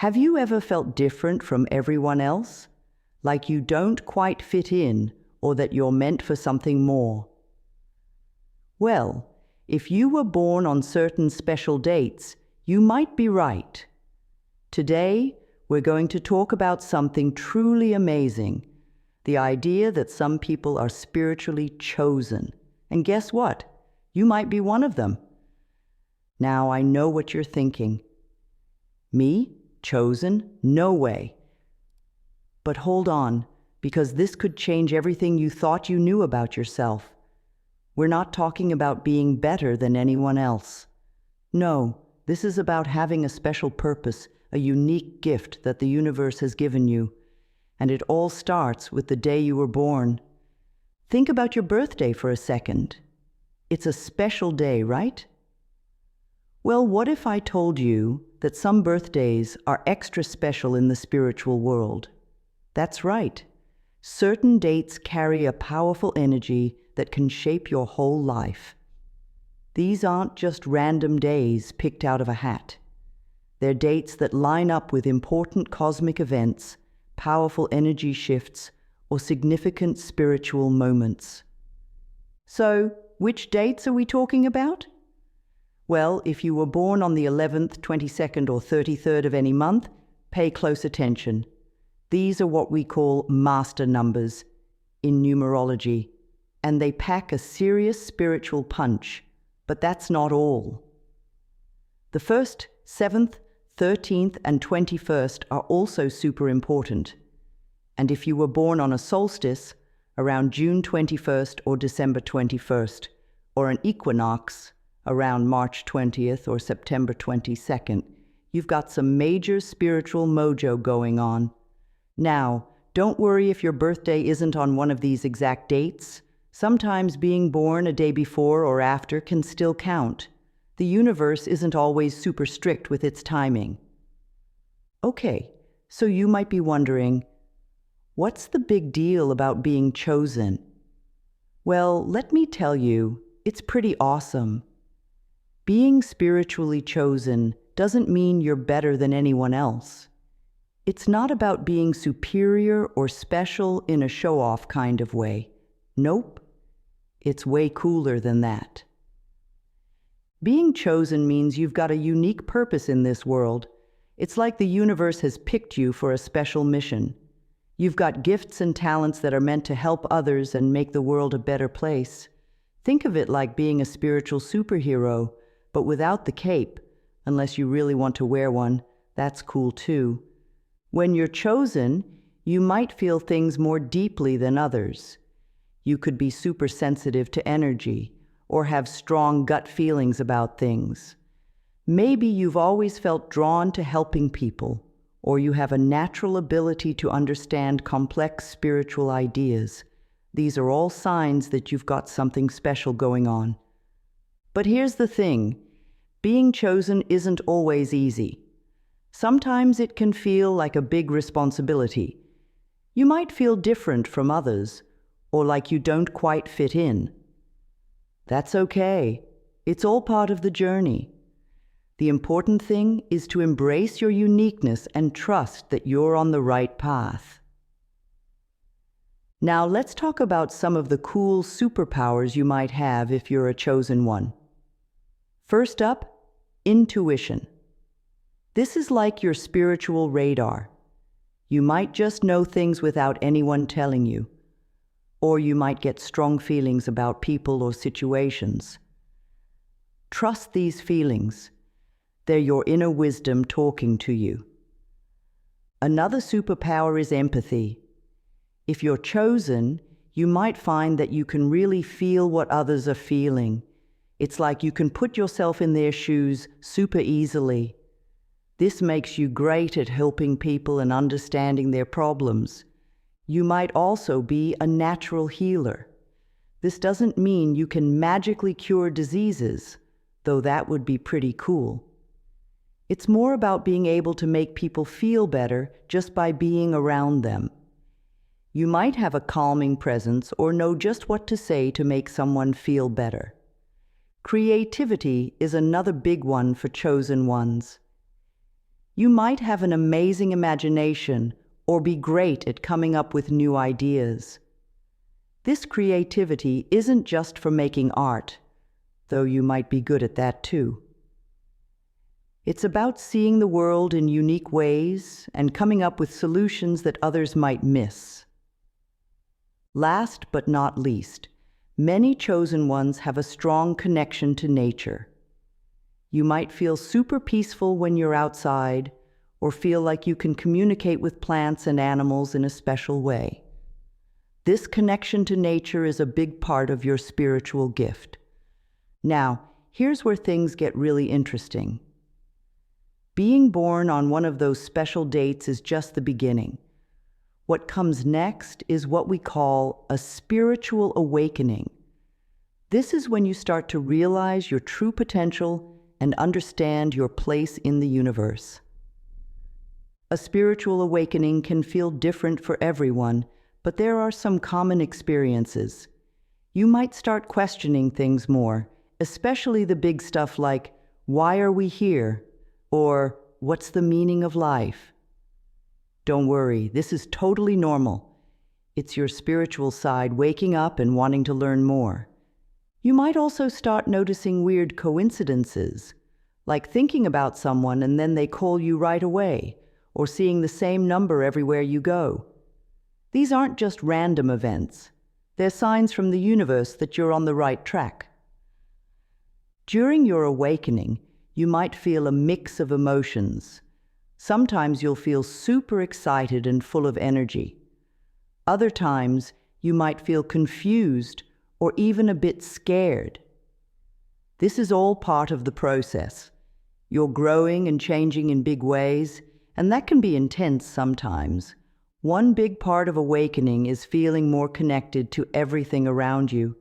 Have you ever felt different from everyone else? Like you don't quite fit in, or that you're meant for something more? Well, if you were born on certain special dates, you might be right. Today, we're going to talk about something truly amazing, the idea that some people are spiritually chosen. And guess what? You might be one of them. Now, I know what you're thinking. Me? Chosen? No way. But hold on, because this could change everything you thought you knew about yourself. We're not talking about being better than anyone else. No, this is about having a special purpose, a unique gift that the universe has given you. And it all starts with the day you were born. Think about your birthday for a second. It's a special day, right? Well, what if I told you that some birthdays are extra special in the spiritual world? That's right. Certain dates carry a powerful energy that can shape your whole life. These aren't just random days picked out of a hat. They're dates that line up with important cosmic events, powerful energy shifts, or significant spiritual moments. So, which dates are we talking about? Well, if you were born on the 11th, 22nd, or 33rd of any month, pay close attention. These are what we call master numbers in numerology, and they pack a serious spiritual punch, but that's not all. The 1st, 7th, 13th, and 21st are also super important. And if you were born on a solstice, around June 21st or December 21st, or an equinox, around March 20th or September 22nd, you've got some major spiritual mojo going on. Now, don't worry if your birthday isn't on one of these exact dates. Sometimes being born a day before or after can still count. The universe isn't always super strict with its timing. Okay, so you might be wondering, what's the big deal about being chosen? Well, let me tell you, it's pretty awesome. Being spiritually chosen doesn't mean you're better than anyone else. It's not about being superior or special in a show-off kind of way. Nope. It's way cooler than that. Being chosen means you've got a unique purpose in this world. It's like the universe has picked you for a special mission. You've got gifts and talents that are meant to help others and make the world a better place. Think of it like being a spiritual superhero, but without the cape, unless you really want to wear one. That's cool too. When you're chosen, you might feel things more deeply than others. You could be super sensitive to energy, or have strong gut feelings about things. Maybe you've always felt drawn to helping people, or you have a natural ability to understand complex spiritual ideas. These are all signs that you've got something special going on. But here's the thing, being chosen isn't always easy. Sometimes it can feel like a big responsibility. You might feel different from others, or like you don't quite fit in. That's okay. It's all part of the journey. The important thing is to embrace your uniqueness and trust that you're on the right path. Now let's talk about some of the cool superpowers you might have if you're a chosen one. First up, intuition. This is like your spiritual radar. You might just know things without anyone telling you, or you might get strong feelings about people or situations. Trust these feelings. They're your inner wisdom talking to you. Another superpower is empathy. If you're chosen, you might find that you can really feel what others are feeling. It's like you can put yourself in their shoes super easily. This makes you great at helping people and understanding their problems. You might also be a natural healer. This doesn't mean you can magically cure diseases, though that would be pretty cool. It's more about being able to make people feel better just by being around them. You might have a calming presence or know just what to say to make someone feel better. Creativity is another big one for chosen ones. You might have an amazing imagination or be great at coming up with new ideas. This creativity isn't just for making art, though you might be good at that too. It's about seeing the world in unique ways and coming up with solutions that others might miss. Last but not least, many chosen ones have a strong connection to nature. You might feel super peaceful when you're outside, or feel like you can communicate with plants and animals in a special way. This connection to nature is a big part of your spiritual gift. Now, here's where things get really interesting. Being born on one of those special dates is just the beginning. What comes next is what we call a spiritual awakening. This is when you start to realize your true potential and understand your place in the universe. A spiritual awakening can feel different for everyone, but there are some common experiences. You might start questioning things more, especially the big stuff like, why are we here? Or, what's the meaning of life? Don't worry, this is totally normal. It's your spiritual side waking up and wanting to learn more. You might also start noticing weird coincidences, like thinking about someone and then they call you right away, or seeing the same number everywhere you go. These aren't just random events. They're signs from the universe that you're on the right track. During your awakening, you might feel a mix of emotions. Sometimes you'll feel super excited and full of energy. Other times, you might feel confused or even a bit scared. This is all part of the process. You're growing and changing in big ways, and that can be intense sometimes. One big part of awakening is feeling more connected to everything around you.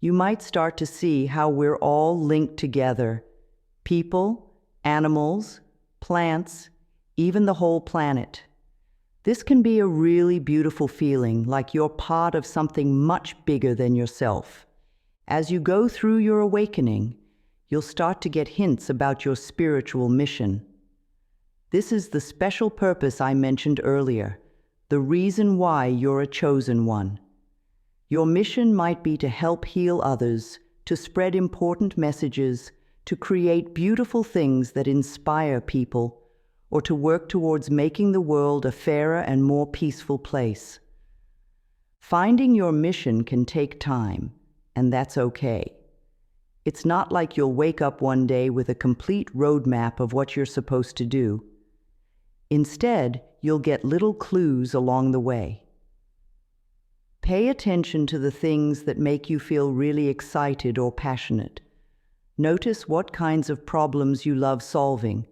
You might start to see how we're all linked together. People, animals, plants, even the whole planet. This can be a really beautiful feeling, like you're part of something much bigger than yourself. As you go through your awakening, you'll start to get hints about your spiritual mission. This is the special purpose I mentioned earlier, the reason why you're a chosen one. Your mission might be to help heal others, to spread important messages, to create beautiful things that inspire people, or to work towards making the world a fairer and more peaceful place. Finding your mission can take time, and that's okay. It's not like you'll wake up one day with a complete roadmap of what you're supposed to do. Instead, you'll get little clues along the way. Pay attention to the things that make you feel really excited or passionate. Notice what kinds of problems you love solving,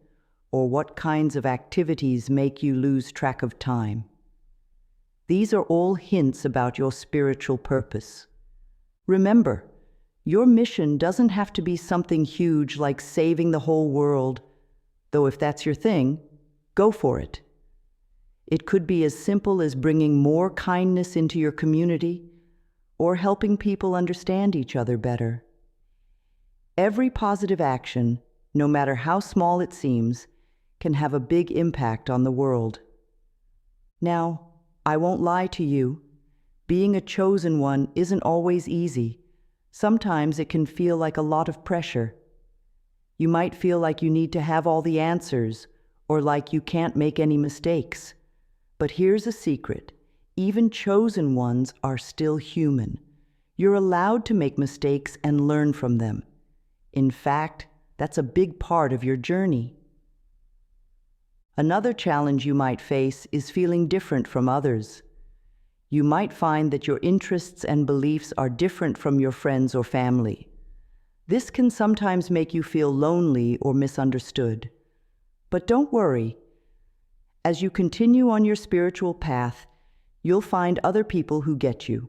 or what kinds of activities make you lose track of time. These are all hints about your spiritual purpose. Remember, your mission doesn't have to be something huge like saving the whole world, though if that's your thing, go for it. It could be as simple as bringing more kindness into your community or helping people understand each other better. Every positive action, no matter how small it seems, can have a big impact on the world. Now, I won't lie to you. Being a chosen one isn't always easy. Sometimes it can feel like a lot of pressure. You might feel like you need to have all the answers, or like you can't make any mistakes. But here's a secret. Even chosen ones are still human. You're allowed to make mistakes and learn from them. In fact, that's a big part of your journey. Another challenge you might face is feeling different from others. You might find that your interests and beliefs are different from your friends or family. This can sometimes make you feel lonely or misunderstood. But don't worry. As you continue on your spiritual path, you'll find other people who get you.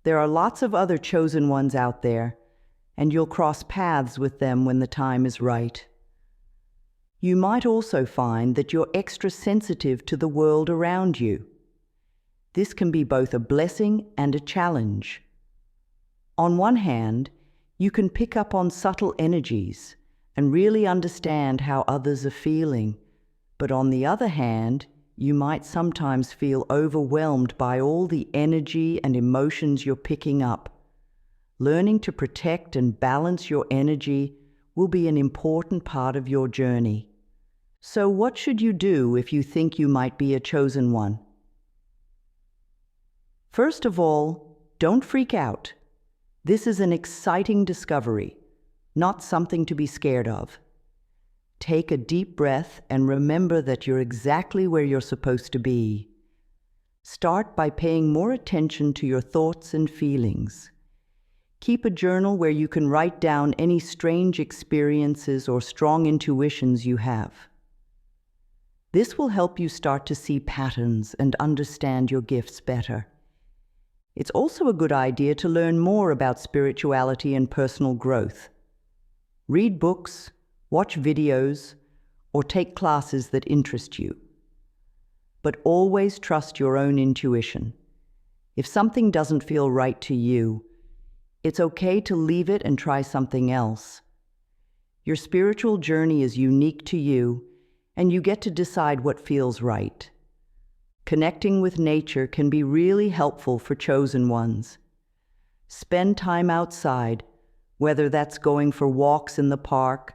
There are lots of other chosen ones out there, and you'll cross paths with them when the time is right. You might also find that you're extra sensitive to the world around you. This can be both a blessing and a challenge. On one hand, you can pick up on subtle energies and really understand how others are feeling. But on the other hand, you might sometimes feel overwhelmed by all the energy and emotions you're picking up. Learning to protect and balance your energy will be an important part of your journey. So what should you do if you think you might be a chosen one? First of all, don't freak out. This is an exciting discovery, not something to be scared of. Take a deep breath and remember that you're exactly where you're supposed to be. Start by paying more attention to your thoughts and feelings. Keep a journal where you can write down any strange experiences or strong intuitions you have. This will help you start to see patterns and understand your gifts better. It's also a good idea to learn more about spirituality and personal growth. Read books, watch videos, or take classes that interest you. But always trust your own intuition. If something doesn't feel right to you, it's okay to leave it and try something else. Your spiritual journey is unique to you, and you get to decide what feels right. Connecting with nature can be really helpful for chosen ones. Spend time outside, whether that's going for walks in the park,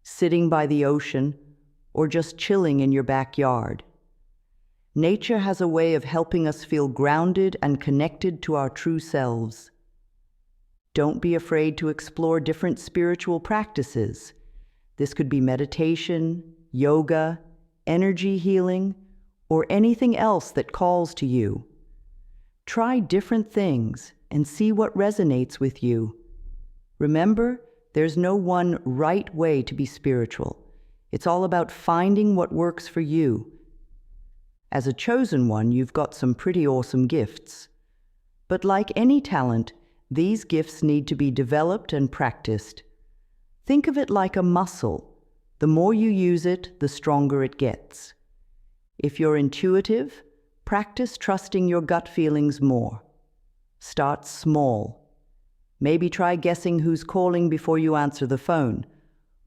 sitting by the ocean, or just chilling in your backyard. Nature has a way of helping us feel grounded and connected to our true selves. Don't be afraid to explore different spiritual practices. This could be meditation, yoga, energy healing, or anything else that calls to you. Try different things and see what resonates with you. Remember, there's no one right way to be spiritual. It's all about finding what works for you. As a chosen one, you've got some pretty awesome gifts. But like any talent, these gifts need to be developed and practiced. Think of it like a muscle. The more you use it, the stronger it gets. If you're intuitive, practice trusting your gut feelings more. Start small. Maybe try guessing who's calling before you answer the phone,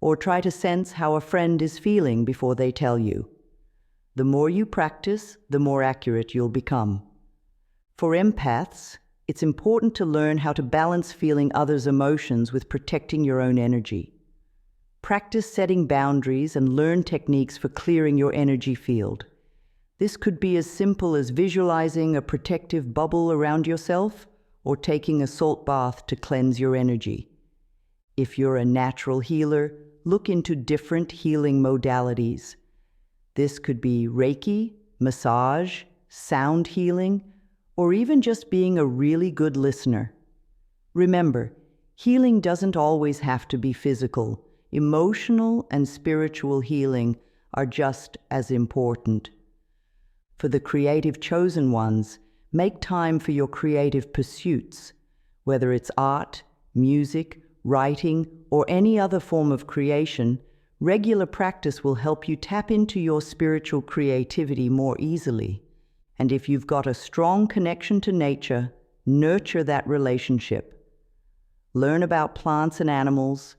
or try to sense how a friend is feeling before they tell you. The more you practice, the more accurate you'll become. For empaths, it's important to learn how to balance feeling others' emotions with protecting your own energy. Practice setting boundaries and learn techniques for clearing your energy field. This could be as simple as visualizing a protective bubble around yourself or taking a salt bath to cleanse your energy. If you're a natural healer, look into different healing modalities. This could be Reiki, massage, sound healing, or even just being a really good listener. Remember, healing doesn't always have to be physical. Emotional and spiritual healing are just as important. For the creative chosen ones, make time for your creative pursuits. Whether it's art, music, writing, or any other form of creation, regular practice will help you tap into your spiritual creativity more easily. And if you've got a strong connection to nature, nurture that relationship. Learn about plants and animals,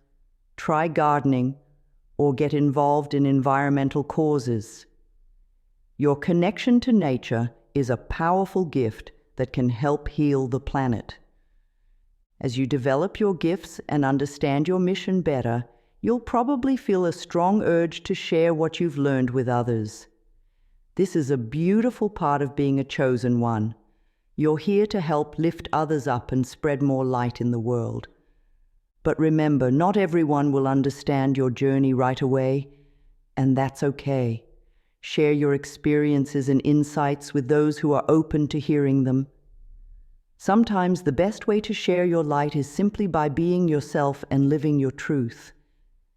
try gardening, or get involved in environmental causes. Your connection to nature is a powerful gift that can help heal the planet. As you develop your gifts and understand your mission better, you'll probably feel a strong urge to share what you've learned with others. This is a beautiful part of being a chosen one. You're here to help lift others up and spread more light in the world. But remember, not everyone will understand your journey right away, and that's okay. Share your experiences and insights with those who are open to hearing them. Sometimes the best way to share your light is simply by being yourself and living your truth.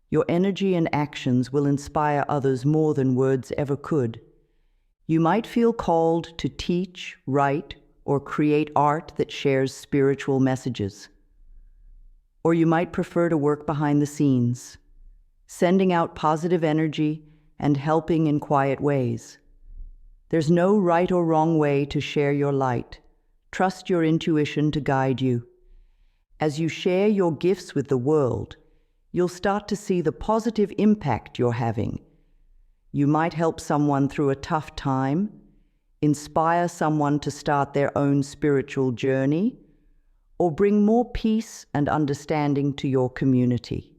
Your energy and actions will inspire others more than words ever could. You might feel called to teach, write, or create art that shares spiritual messages. Or you might prefer to work behind the scenes, sending out positive energy and helping in quiet ways. There's no right or wrong way to share your light. Trust your intuition to guide you. As you share your gifts with the world, you'll start to see the positive impact you're having. You might help someone through a tough time, inspire someone to start their own spiritual journey, or bring more peace and understanding to your community.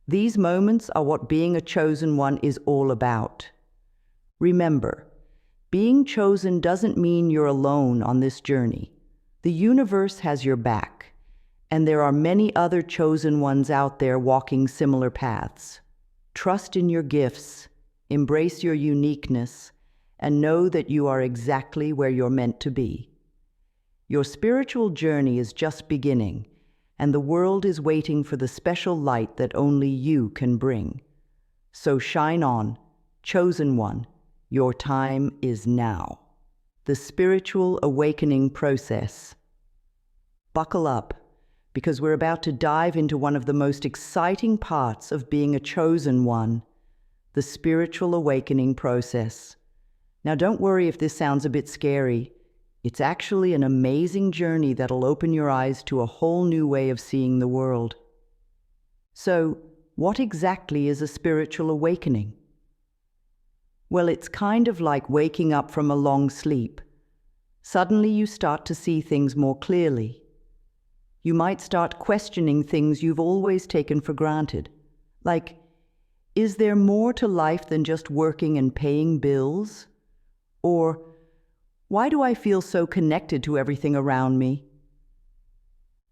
These moments are what being a chosen one is all about. Remember, being chosen doesn't mean you're alone on this journey. The universe has your back, and there are many other chosen ones out there walking similar paths. Trust in your gifts, embrace your uniqueness, and know that you are exactly where you're meant to be. Your spiritual journey is just beginning, and the world is waiting for the special light that only you can bring. So shine on, chosen one. Your time is now. The spiritual awakening process. Buckle up, because we're about to dive into one of the most exciting parts of being a chosen one, the spiritual awakening process. Now, don't worry if this sounds a bit scary. It's actually an amazing journey that'll open your eyes to a whole new way of seeing the world. So, what exactly is a spiritual awakening? Well, it's kind of like waking up from a long sleep. Suddenly you start to see things more clearly. You might start questioning things you've always taken for granted. Like, is there more to life than just working and paying bills? Or, why do I feel so connected to everything around me?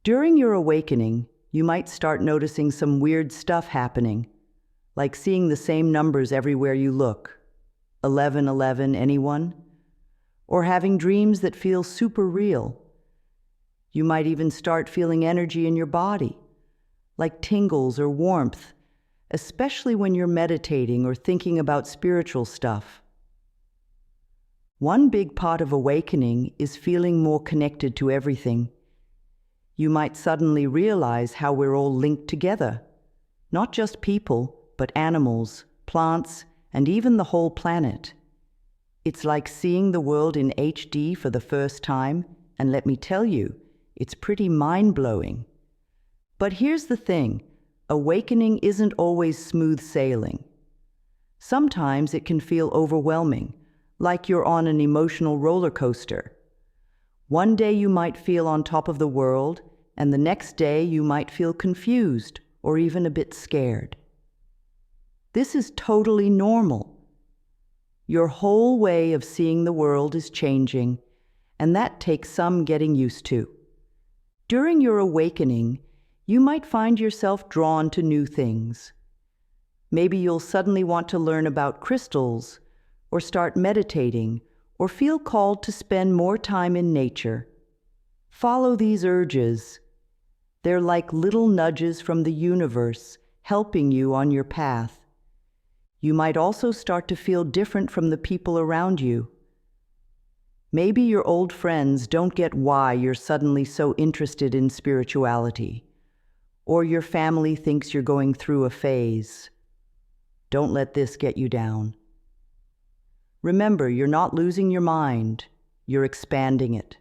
During your awakening, you might start noticing some weird stuff happening, like seeing the same numbers everywhere you look. 1111, anyone? Or having dreams that feel super real. You might even start feeling energy in your body, like tingles or warmth, especially when you're meditating or thinking about spiritual stuff. One big part of awakening is feeling more connected to everything. You might suddenly realize how we're all linked together, not just people, but animals, plants, and even the whole planet. It's like seeing the world in HD for the first time, and let me tell you, it's pretty mind-blowing. But here's the thing, awakening isn't always smooth sailing. Sometimes it can feel overwhelming, like you're on an emotional roller coaster. One day you might feel on top of the world, and the next day you might feel confused or even a bit scared. This is totally normal. Your whole way of seeing the world is changing, and that takes some getting used to. During your awakening, you might find yourself drawn to new things. Maybe you'll suddenly want to learn about crystals, or start meditating, or feel called to spend more time in nature. Follow these urges. They're like little nudges from the universe, helping you on your path. You might also start to feel different from the people around you. Maybe your old friends don't get why you're suddenly so interested in spirituality, or your family thinks you're going through a phase. Don't let this get you down. Remember, you're not losing your mind, you're expanding it.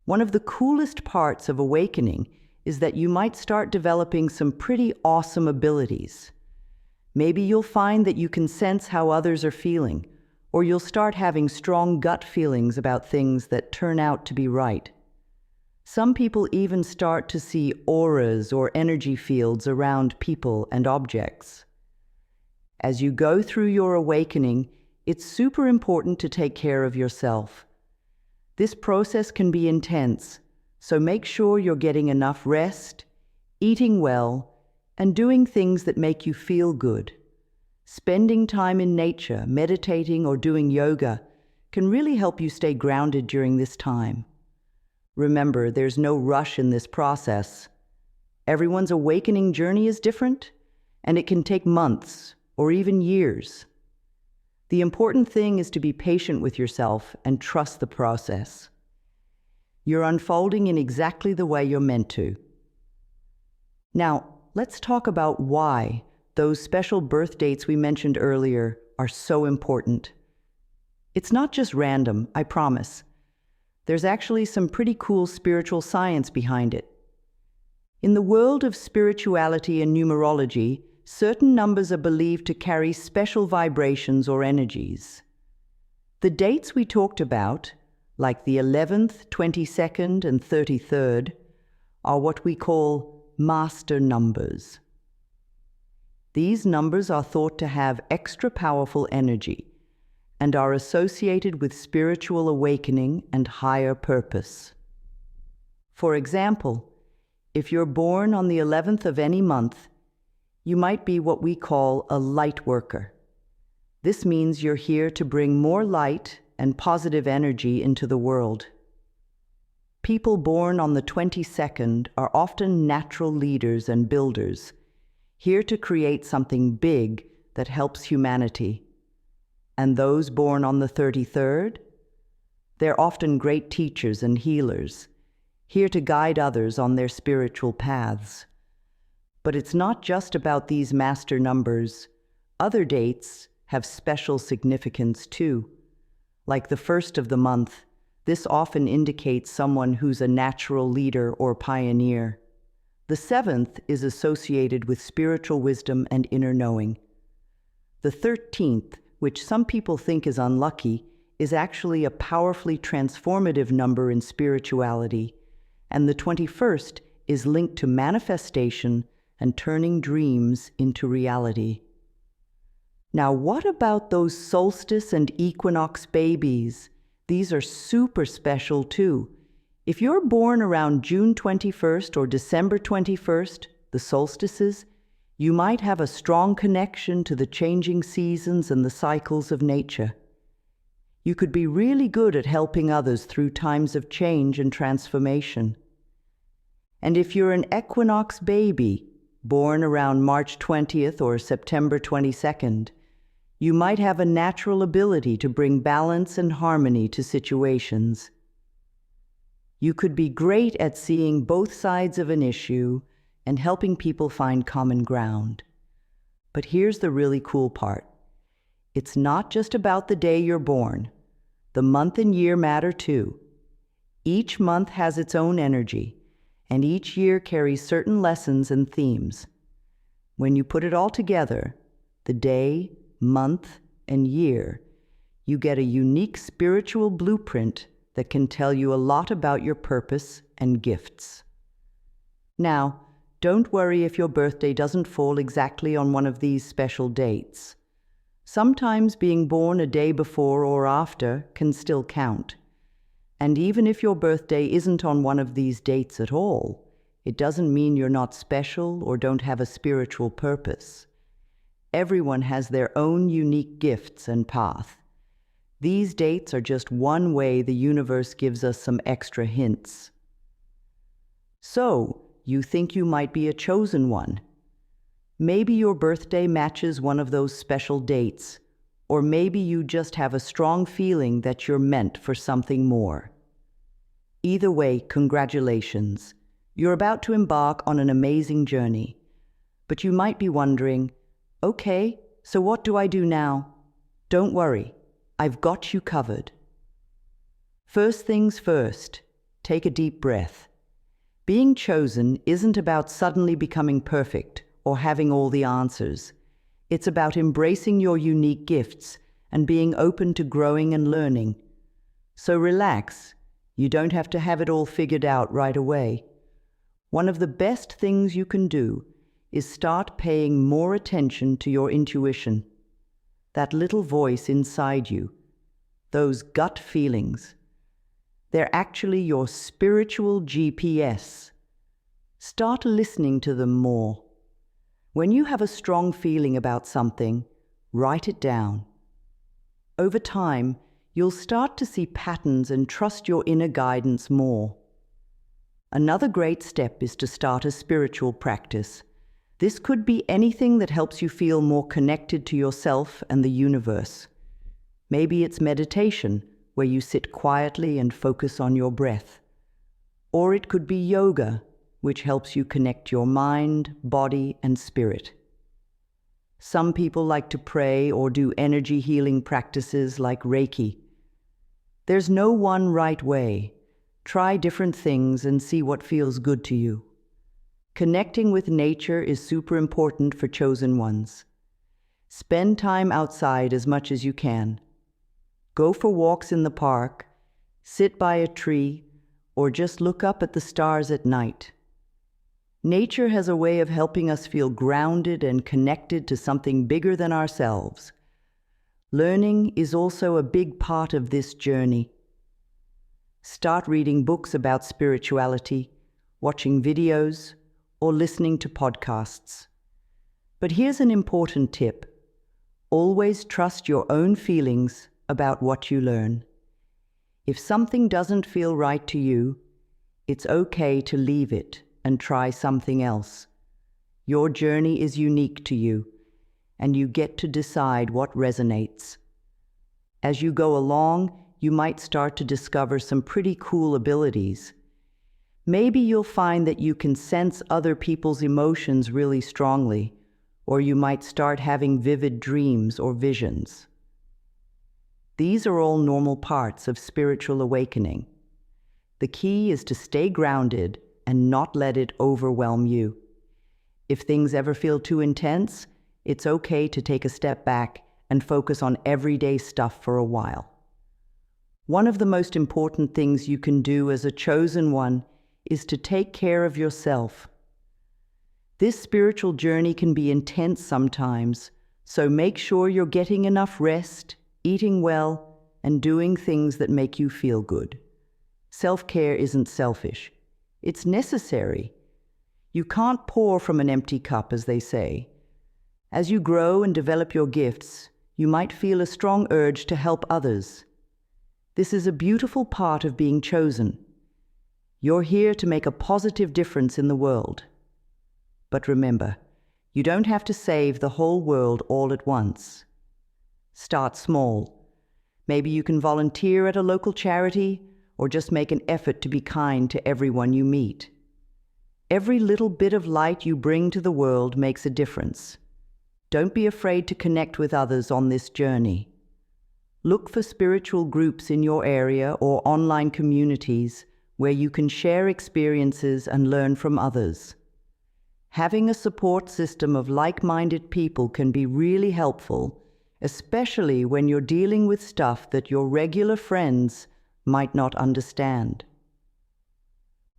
One of the coolest parts of awakening is that you might start developing some pretty awesome abilities. Maybe you'll find that you can sense how others are feeling, or you'll start having strong gut feelings about things that turn out to be right. Some people even start to see auras or energy fields around people and objects. As you go through your awakening, it's super important to take care of yourself. This process can be intense, so make sure you're getting enough rest, eating well, and doing things that make you feel good. Spending time in nature, meditating, or doing yoga can really help you stay grounded during this time. Remember, there's no rush in this process. Everyone's awakening journey is different, and it can take months or even years. The important thing is to be patient with yourself and trust the process. You're unfolding in exactly the way you're meant to. Now, let's talk about why those special birth dates we mentioned earlier are so important. It's not just random, I promise. There's actually some pretty cool spiritual science behind it. In the world of spirituality and numerology, certain numbers are believed to carry special vibrations or energies. The dates we talked about, like the 11th, 22nd, and 33rd, are what we call master numbers. These numbers are thought to have extra powerful energy and are associated with spiritual awakening and higher purpose. For example, if you're born on the 11th of any month, you might be what we call a light worker. This means you're here to bring more light and positive energy into the world. People born on the 22nd are often natural leaders and builders, here to create something big that helps humanity. And those born on the 33rd? They're often great teachers and healers, here to guide others on their spiritual paths. But it's not just about these master numbers. Other dates have special significance too. Like the first of the month, this often indicates someone who's a natural leader or pioneer. The 7th is associated with spiritual wisdom and inner knowing. The 13th, which some people think is unlucky, is actually a powerfully transformative number in spirituality. And the 21st is linked to manifestation and turning dreams into reality. Now, what about those solstice and equinox babies? These are super special too. If you're born around June 21st or December 21st, the solstices, you might have a strong connection to the changing seasons and the cycles of nature. You could be really good at helping others through times of change and transformation. And if you're an equinox baby, born around March 20th or September 22nd, you might have a natural ability to bring balance and harmony to situations. You could be great at seeing both sides of an issue and helping people find common ground. But here's the really cool part. It's not just about the day you're born. The month and year matter too. Each month has its own energy, and each year carries certain lessons and themes. When you put it all together, the day, month, and year, you get a unique spiritual blueprint that can tell you a lot about your purpose and gifts. Now, don't worry if your birthday doesn't fall exactly on one of these special dates. Sometimes being born a day before or after can still count. And even if your birthday isn't on one of these dates at all, it doesn't mean you're not special or don't have a spiritual purpose. Everyone has their own unique gifts and path. These dates are just one way the universe gives us some extra hints. So, you think you might be a chosen one. Maybe your birthday matches one of those special dates, or maybe you just have a strong feeling that you're meant for something more. Either way, congratulations. You're about to embark on an amazing journey. But you might be wondering, okay, so what do I do now? Don't worry, I've got you covered. First things first, take a deep breath. Being chosen isn't about suddenly becoming perfect or having all the answers. It's about embracing your unique gifts and being open to growing and learning. So relax, you don't have to have it all figured out right away. One of the best things you can do is start paying more attention to your intuition. That little voice inside you, those gut feelings. They're actually your spiritual GPS. Start listening to them more. When you have a strong feeling about something, write it down. Over time, you'll start to see patterns and trust your inner guidance more. Another great step is to start a spiritual practice. This could be anything that helps you feel more connected to yourself and the universe. Maybe it's meditation, where you sit quietly and focus on your breath. Or it could be yoga, which helps you connect your mind, body, and spirit. Some people like to pray or do energy healing practices like Reiki. There's no one right way. Try different things and see what feels good to you. Connecting with nature is super important for chosen ones. Spend time outside as much as you can. Go for walks in the park, sit by a tree, or just look up at the stars at night. Nature has a way of helping us feel grounded and connected to something bigger than ourselves. Learning is also a big part of this journey. Start reading books about spirituality, watching videos, or listening to podcasts. But here's an important tip. Always trust your own feelings about what you learn. If something doesn't feel right to you, it's okay to leave it and try something else. Your journey is unique to you, and you get to decide what resonates. As you go along, you might start to discover some pretty cool abilities. Maybe you'll find that you can sense other people's emotions really strongly, or you might start having vivid dreams or visions. These are all normal parts of spiritual awakening. The key is to stay grounded and not let it overwhelm you. If things ever feel too intense, it's okay to take a step back and focus on everyday stuff for a while. One of the most important things you can do as a chosen one is to take care of yourself. This spiritual journey can be intense sometimes, so make sure you're getting enough rest, eating well, and doing things that make you feel good. Self-care isn't selfish. It's necessary. You can't pour from an empty cup, as they say. As you grow and develop your gifts, you might feel a strong urge to help others. This is a beautiful part of being chosen. You're here to make a positive difference in the world. But remember, you don't have to save the whole world all at once. Start small. Maybe you can volunteer at a local charity, or just make an effort to be kind to everyone you meet. Every little bit of light you bring to the world makes a difference. Don't be afraid to connect with others on this journey. Look for spiritual groups in your area or online communities where you can share experiences and learn from others. Having a support system of like-minded people can be really helpful, especially when you're dealing with stuff that your regular friends might not understand.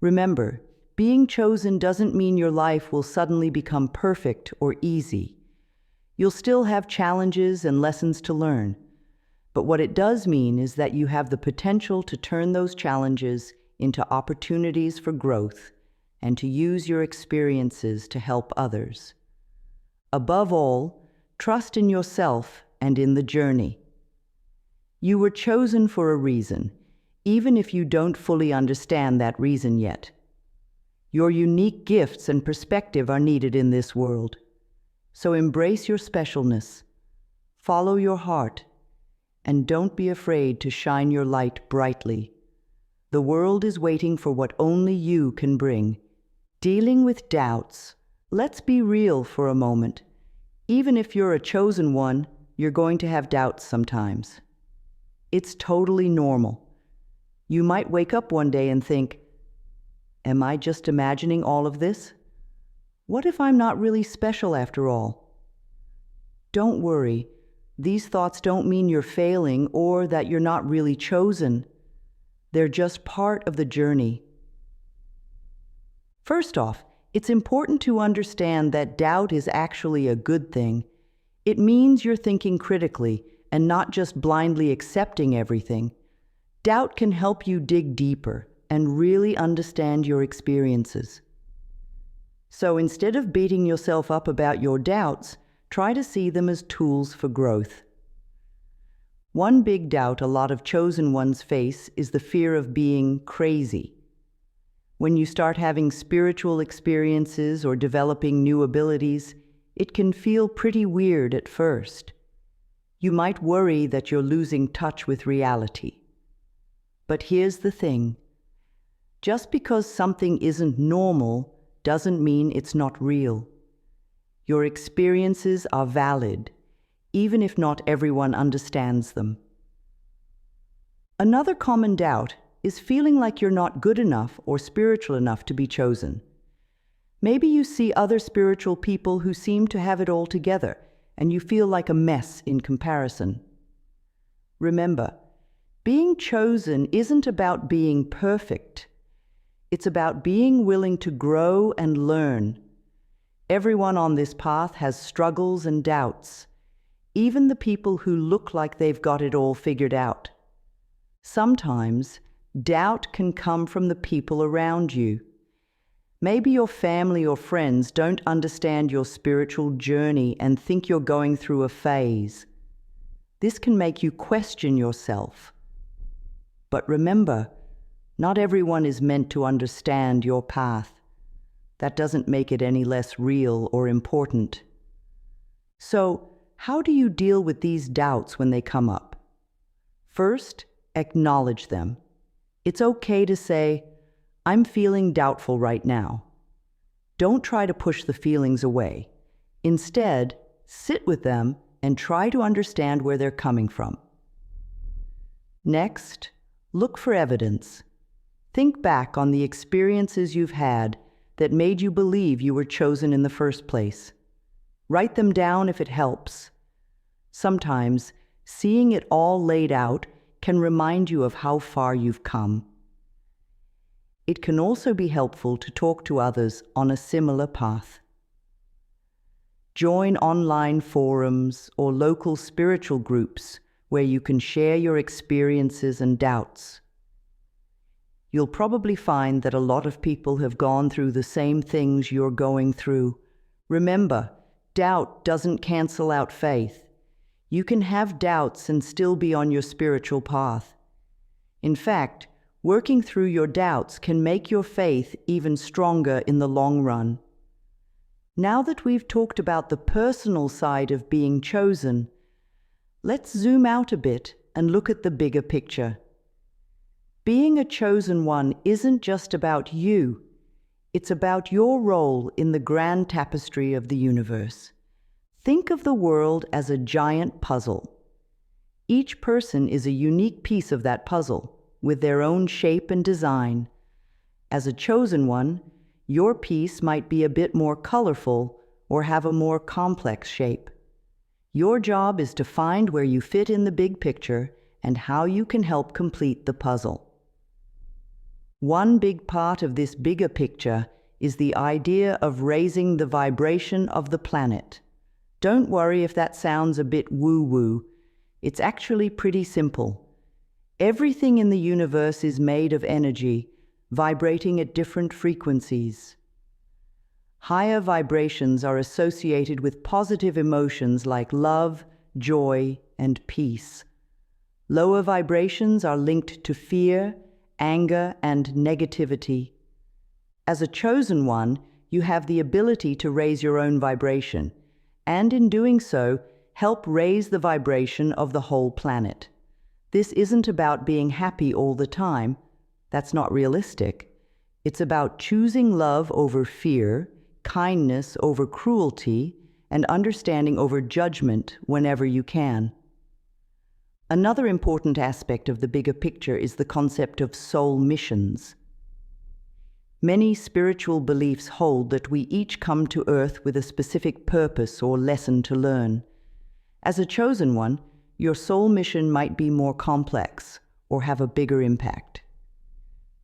Remember, being chosen doesn't mean your life will suddenly become perfect or easy. You'll still have challenges and lessons to learn, but what it does mean is that you have the potential to turn those challenges into opportunities for growth and to use your experiences to help others. Above all, trust in yourself and in the journey. You were chosen for a reason, even if you don't fully understand that reason yet. Your unique gifts and perspective are needed in this world. So embrace your specialness, follow your heart, and don't be afraid to shine your light brightly. The world is waiting for what only you can bring. Dealing with doubts, let's be real for a moment. Even if you're a chosen one, you're going to have doubts sometimes. It's totally normal. You might wake up one day and think, am I just imagining all of this? What if I'm not really special after all? Don't worry. These thoughts don't mean you're failing or that you're not really chosen. They're just part of the journey. First off, it's important to understand that doubt is actually a good thing. It means you're thinking critically and not just blindly accepting everything. Doubt can help you dig deeper and really understand your experiences. So instead of beating yourself up about your doubts, try to see them as tools for growth. One big doubt a lot of chosen ones face is the fear of being crazy. When you start having spiritual experiences or developing new abilities, it can feel pretty weird at first. You might worry that you're losing touch with reality. But here's the thing. Just because something isn't normal doesn't mean it's not real. Your experiences are valid, even if not everyone understands them. Another common doubt is feeling like you're not good enough or spiritual enough to be chosen. Maybe you see other spiritual people who seem to have it all together, and you feel like a mess in comparison. Remember, being chosen isn't about being perfect. It's about being willing to grow and learn. Everyone on this path has struggles and doubts, even the people who look like they've got it all figured out. Sometimes, doubt can come from the people around you. Maybe your family or friends don't understand your spiritual journey and think you're going through a phase. This can make you question yourself. But remember, not everyone is meant to understand your path. That doesn't make it any less real or important. So, how do you deal with these doubts when they come up? First, acknowledge them. It's okay to say, "I'm feeling doubtful right now." Don't try to push the feelings away. Instead, sit with them and try to understand where they're coming from. Next, look for evidence. Think back on the experiences you've had that made you believe you were chosen in the first place. Write them down if it helps. Sometimes, seeing it all laid out can remind you of how far you've come. It can also be helpful to talk to others on a similar path. Join online forums or local spiritual groups where you can share your experiences and doubts. You'll probably find that a lot of people have gone through the same things you're going through. Remember, doubt doesn't cancel out faith. You can have doubts and still be on your spiritual path. In fact, working through your doubts can make your faith even stronger in the long run. Now that we've talked about the personal side of being chosen, let's zoom out a bit and look at the bigger picture. Being a chosen one isn't just about you. It's about your role in the grand tapestry of the universe. Think of the world as a giant puzzle. Each person is a unique piece of that puzzle, with their own shape and design. As a chosen one, your piece might be a bit more colorful or have a more complex shape. Your job is to find where you fit in the big picture and how you can help complete the puzzle. One big part of this bigger picture is the idea of raising the vibration of the planet. Don't worry if that sounds a bit woo-woo. It's actually pretty simple. Everything in the universe is made of energy, vibrating at different frequencies. Higher vibrations are associated with positive emotions like love, joy, and peace. Lower vibrations are linked to fear, anger, and negativity. As a chosen one, you have the ability to raise your own vibration, and in doing so, help raise the vibration of the whole planet. This isn't about being happy all the time. That's not realistic. It's about choosing love over fear, kindness over cruelty, and understanding over judgment whenever you can. Another important aspect of the bigger picture is the concept of soul missions. Many spiritual beliefs hold that we each come to Earth with a specific purpose or lesson to learn. As a chosen one, your soul mission might be more complex or have a bigger impact.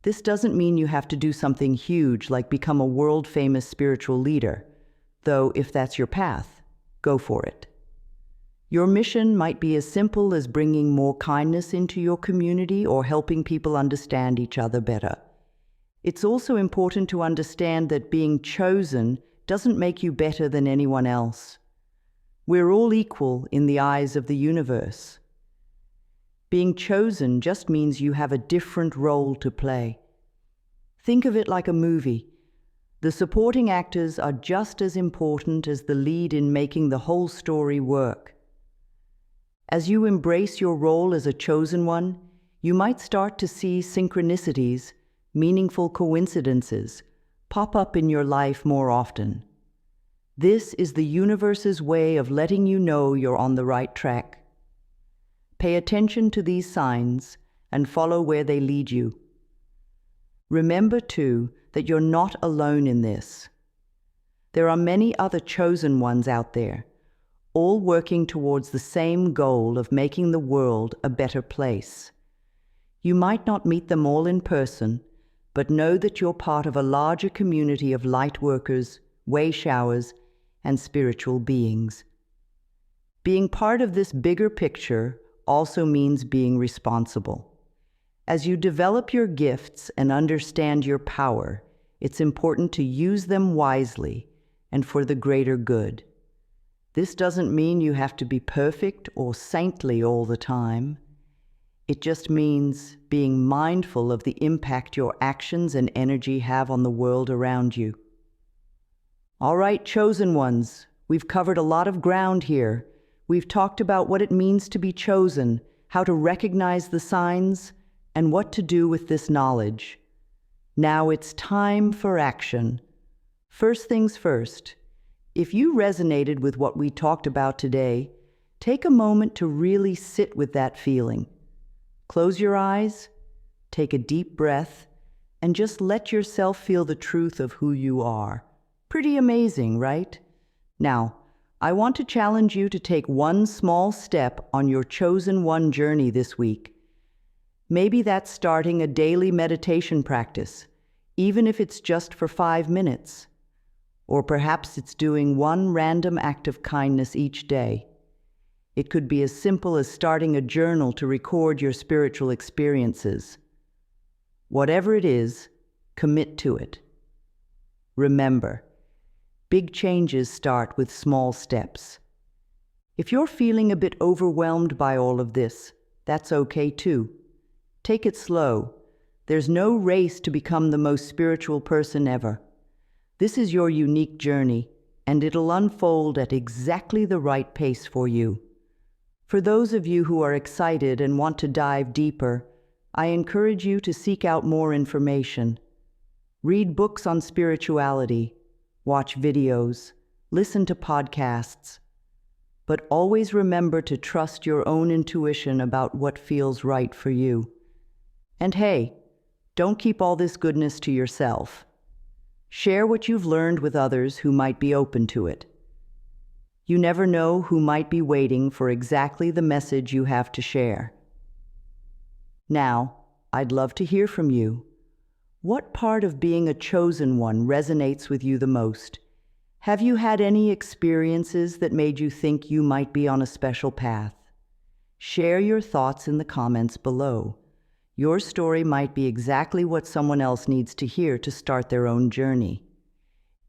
This doesn't mean you have to do something huge like become a world-famous spiritual leader, though if that's your path, go for it. Your mission might be as simple as bringing more kindness into your community or helping people understand each other better. It's also important to understand that being chosen doesn't make you better than anyone else. We're all equal in the eyes of the universe. Being chosen just means you have a different role to play. Think of it like a movie. The supporting actors are just as important as the lead in making the whole story work. As you embrace your role as a chosen one, you might start to see synchronicities, meaningful coincidences, pop up in your life more often. This is the universe's way of letting you know you're on the right track. Pay attention to these signs and follow where they lead you. Remember, too, that you're not alone in this. There are many other chosen ones out there, all working towards the same goal of making the world a better place. You might not meet them all in person, but know that you're part of a larger community of light workers, way showers, and spiritual beings. Being part of this bigger picture also means being responsible. As you develop your gifts and understand your power, it's important to use them wisely and for the greater good. This doesn't mean you have to be perfect or saintly all the time. It just means being mindful of the impact your actions and energy have on the world around you. All right, chosen ones, we've covered a lot of ground here. We've talked about what it means to be chosen, how to recognize the signs, and what to do with this knowledge. Now it's time for action. First things first, if you resonated with what we talked about today, take a moment to really sit with that feeling. Close your eyes, take a deep breath, and just let yourself feel the truth of who you are. Pretty amazing, right? Now, I want to challenge you to take one small step on your chosen one journey this week. Maybe that's starting a daily meditation practice, even if it's just for 5 minutes. Or perhaps it's doing one random act of kindness each day. It could be as simple as starting a journal to record your spiritual experiences. Whatever it is, commit to it. Remember, big changes start with small steps. If you're feeling a bit overwhelmed by all of this, that's okay too. Take it slow. There's no race to become the most spiritual person ever. This is your unique journey, and it'll unfold at exactly the right pace for you. For those of you who are excited and want to dive deeper, I encourage you to seek out more information. Read books on spirituality, watch videos, listen to podcasts, but always remember to trust your own intuition about what feels right for you. And hey, don't keep all this goodness to yourself. Share what you've learned with others who might be open to it. You never know who might be waiting for exactly the message you have to share. Now, I'd love to hear from you. What part of being a chosen one resonates with you the most? Have you had any experiences that made you think you might be on a special path? Share your thoughts in the comments below. Your story might be exactly what someone else needs to hear to start their own journey.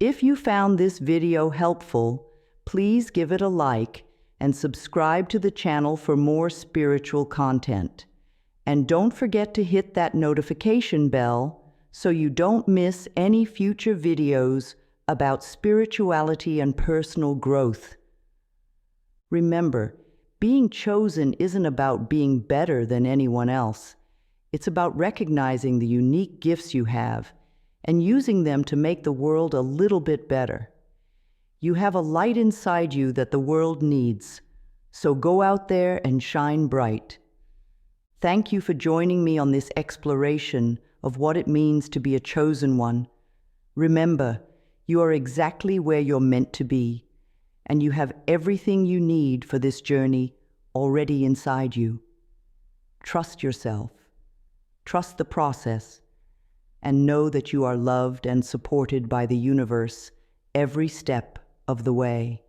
If you found this video helpful, please give it a like and subscribe to the channel for more spiritual content. And don't forget to hit that notification bell so you don't miss any future videos about spirituality and personal growth. Remember, being chosen isn't about being better than anyone else. It's about recognizing the unique gifts you have and using them to make the world a little bit better. You have a light inside you that the world needs, so go out there and shine bright. Thank you for joining me on this exploration of what it means to be a chosen one. Remember, you are exactly where you're meant to be, and you have everything you need for this journey already inside you. Trust yourself, trust the process, and know that you are loved and supported by the universe every step of the way.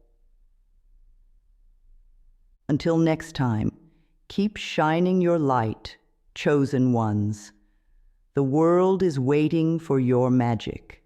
Until next time, keep shining your light, chosen ones. The world is waiting for your magic.